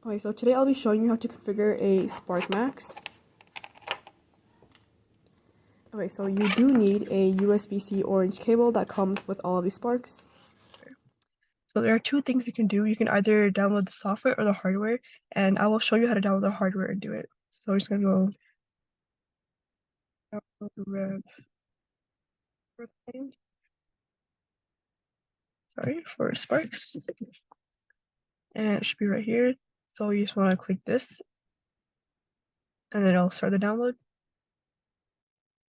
Okay, so today I'll be showing you how to configure a Spark Max. Okay, so you do need a USB-C orange cable that comes with all of these Sparks. So there are two things you can do. You can either download the software or the hardware, and I will show you how to download the hardware and do it. So I'm just gonna go download the Rev for Sparks, and it should be right here. So you just want to click this, and then it'll start the download.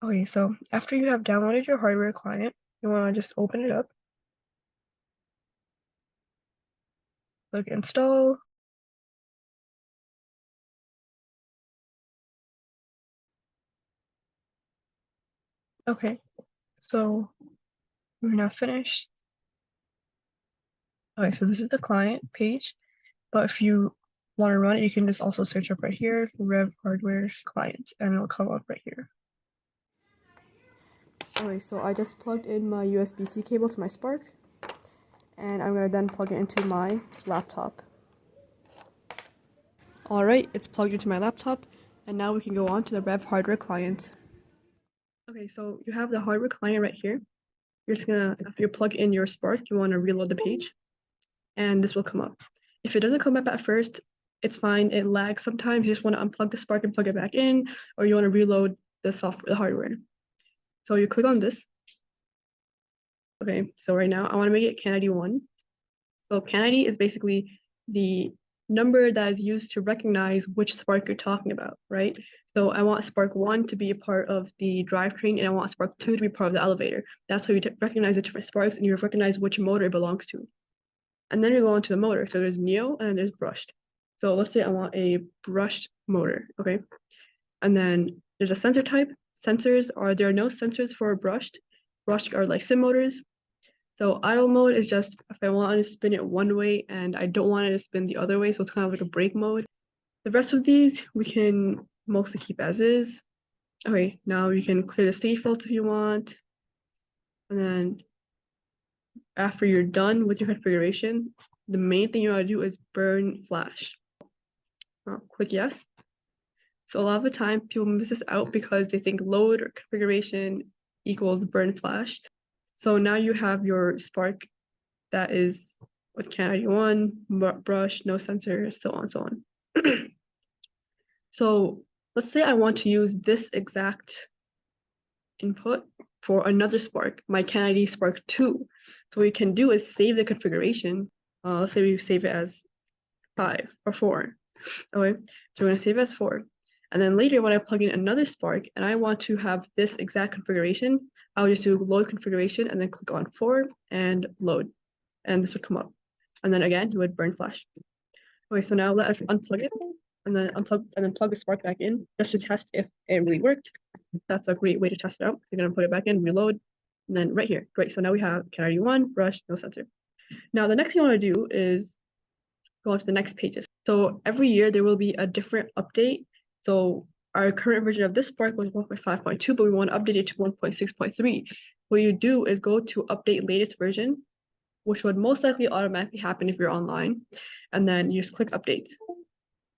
Okay, so after you have downloaded your hardware client, you want to just open it up, click install. Okay, so we're now finished. Okay, so this is the client page, but if you want to run it, you can just also search up right here, Rev Hardware Client, and it'll come up right here. Okay, so I just plugged in my USB-C cable to my Spark, and I'm going to then plug it into my laptop. Alright, it's plugged into my laptop, and now we can go on to the Rev Hardware Client. Okay, so you have the hardware client right here. You're just gonna, after you plug in your Spark, you want to reload the page, and this will come up. If it doesn't come up at first, it's fine. It lags sometimes. You just want to unplug the Spark and plug it back in, or you want to reload the software, the hardware. So you click on this. Okay, so right now I want to make it CAN ID 1. So CAN ID is basically the number that is used to recognize which Spark you're talking about, right? So I want Spark 1 to be a part of the drivetrain, and I want Spark 2 to be part of the elevator. That's how you recognize the different Sparks, and you recognize which motor it belongs to. And then you go on to the motor. So there's Neo and then there's brushed. So let's say I want a brushed motor, okay? And then there's a sensor type. There are no sensors for brushed. Brushed are like sim motors. So idle mode is just if I want to spin it one way and I don't want it to spin the other way. So it's kind of like a brake mode. The rest of these we can mostly keep as is. Okay, now you can clear the stage faults if you want. And then after you're done with your configuration, the main thing you want to do is burn flash. Click yes. So a lot of the time people miss this out because they think load or configuration equals burn flash. So now you have your Spark that is with CAN ID 1, brush, no sensor, so on and so on. So let's say I want to use this exact input for another Spark, my CAN ID Spark 2. So what we can do is save the configuration. Let's say we save it as 5 or 4. Okay, so we're going to save it as 4. And then later when I plug in another Spark and I want to have this exact configuration, I'll just do load configuration and then click on 4 and load. And this would come up. And then again, you would burn flash. Okay, so now let us unplug it and then plug the Spark back in just to test if it really worked. That's a great way to test it out. So you're gonna put it back in, reload, and then right here. Great. So now we have CAN ID 1, brush, no sensor. Now the next thing you want to do is go on to the next pages. So every year there will be a different update. So our current version of this Spark was 1.5.2, but we want to update it to 1.6.3. What you do is go to update latest version, which would most likely automatically happen if you're online, and then you just click update.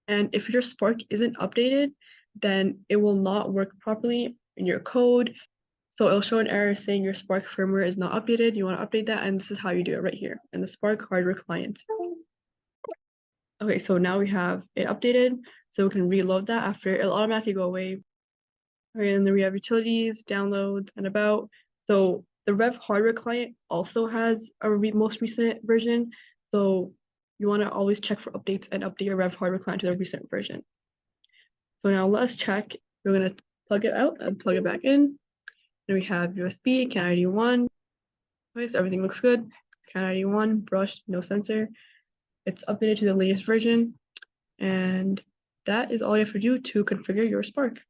And if your Spark isn't updated, then it will not work properly in your code. So it'll show an error saying your Spark firmware is not updated. You want to update that, and this is how you do it right here in the Spark hardware client. Okay, so now we have it updated, so we can reload that after. It'll automatically go away. Okay, and then we have utilities, downloads, and about. So the Rev hardware client also has a most recent version, so you want to always check for updates and update your Rev hardware client to the recent version. So now let's check. We're going to plug it out and plug it back in. Then we have USB, CAN ID 1. Okay, so everything looks good. CAN ID 1, brush, no sensor. It's updated to the latest version, and that is all you have to do to configure your Spark.